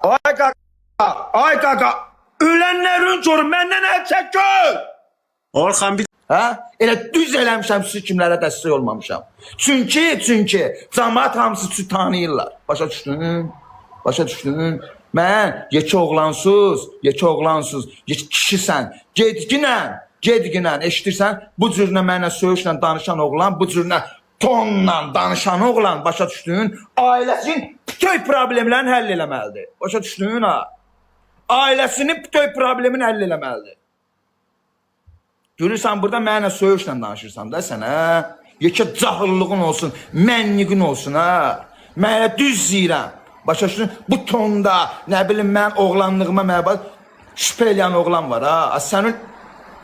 Ay kaka, ay kaka. Ölenlerin çoru məndən əl çəkir. Orxan bir Hə? Elə düz eləmişəm, siz kimlərə dəstək olmamışam. Çünki cəmaət hamısı tanıyırlar. Başa düşdün? Başa düşdün? Mən yekə oğlansız, kişisən. Gedginən, eşidirsən? Bu cürünə mənə söyüşlə danışan oğlan, bu cürünə tonla danışan oğlan, başa düşdün? Ailəsinin bütün problemlərini həll eləməlidir. Başa düşdün ha? Ailəsinin bütün problemini həll eləməlidir. Görürsən, burada mənə söyüşlə danışırsan da sən, hə? Yekə cahıllığın olsun, mənliğin olsun, hə? Mənə düz deyirəm. Başa düşdün? Bu tonda, nə bilim, mən oğlanlığıma mənə şübhə eləyən oğlan var, ha? Sənin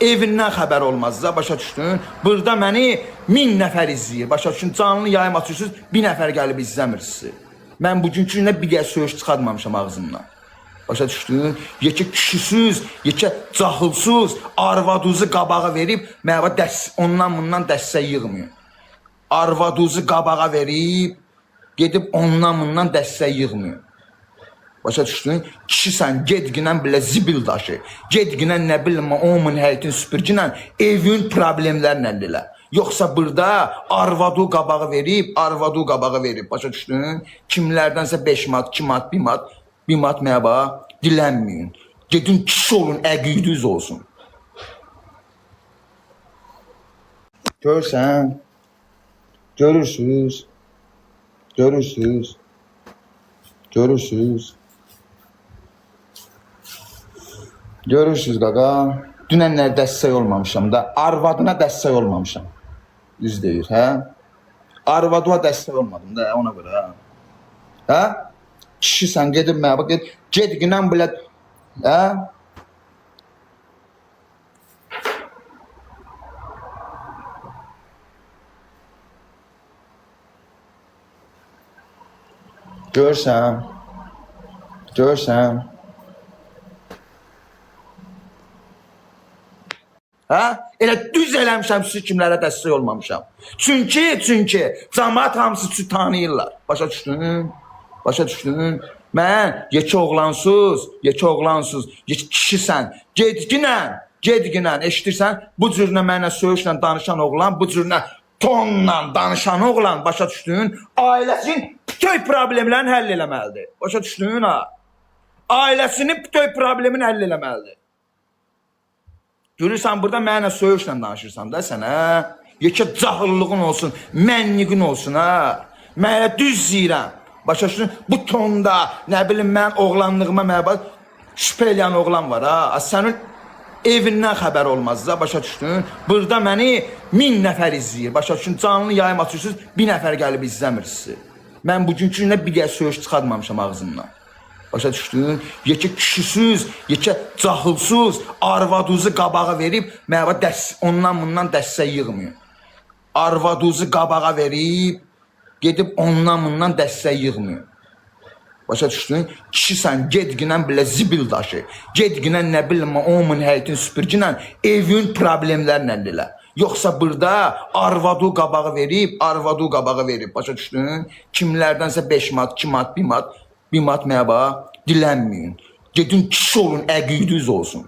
evindən xəbər olmaz da, başa düşdün? Burada məni 1000 nəfər izləyir, başa düşdün? Canlı yayım açırsınız, 1 nəfər gəlib izləmirsiniz. Mən bugünkü günə bir gəl söyüş çıxartmamışam ağzımdan. Başa düşdün? Yekə kişisiz, yekə cahılsız, arvaduzu qabağa verib, mənə ondan bundan dəstək yığmıyor. Arvaduzu qabağa verib, gedib ondan bundan dəstək yığmıyor. Başa düşdün? Kişisən, gedginən belə zibil daşı, gedginən nə bilim, onun həyitin süpürgünə evin problemlərini əldə elə. Yoxsa burada arvadu qabağı verib, başa düşdün? Kimlərdənsə 5 mat, 2 mat, 1 mat, 1 mat mənə dilənməyin. Gedin kişi olun, əqidiniz olsun. Görsən, görürsünüz, qaqa. Dünənlər dəstək olmamışam da, arvadına dəstək olmamışam. Düz deyir, hə? Arvadına dəstək olmadım da, ona görə, hə? Kişisən, gedib mənə bax, gedginən belə, hə? Görsən. Hə? Elə düz eləmişəm, siz kimlərə dəstək olmamışam. Çünki cəmaət hamısı tanıyırlar. Başa düşdün? Başa düşdün? Mən yekə oğlansız, yekə kişisən. Gedginən, eşidirsən? Bu cürünə mənə söyüşlə danışan oğlan, bu cürünə tonla danışan oğlan, başa düşdün? Ailəsinin bütün problemlərini həll eləməlidir. Başa düşdün ha? Ailəsinin bütün problemini həll eləməlidir. Görürsən, burada mənə söyüşlə danışırsan da sən, hə? Yekə cahıllığın olsun, mənliğin olsun, hə? Mənə düz deyirəm. Başa düşdün? Bu tonda, nə bilim, mən oğlanlığıma mənə şübhə eləyən oğlan var, ha? Sənin evindən xəbər olmaz da, başa düşdün? Burada məni 1000 nəfər izləyir, başa düşdün? Canlı yayım açırsınız, 1 nəfər gəlib izləmirsiniz. Mən bugünkü günə bir gəl söyüş çıxartmamışam ağzımdan. Başa düşdün? Yekə kişisiz, yekə cahılsız, arvaduzu qabağa verib, mənə ondan bundan dəstək yığmıyor. Arvaduzu qabağa verib, gedib ondan bundan dəstək yığmıyor. Başa düşdün? Kişisən, gedginən belə zibil daşı, gedginən nə bilim, onun həyitin süpürgünə evin problemlərini əldə elə. Yoxsa burada arvadu qabağı verib, başa düşdün? Kimlərdənsə 5 mat, 2 mat, 1 mat, 1 mat mənə dilənməyin. Gedin kişi olun, əqidiniz olsun.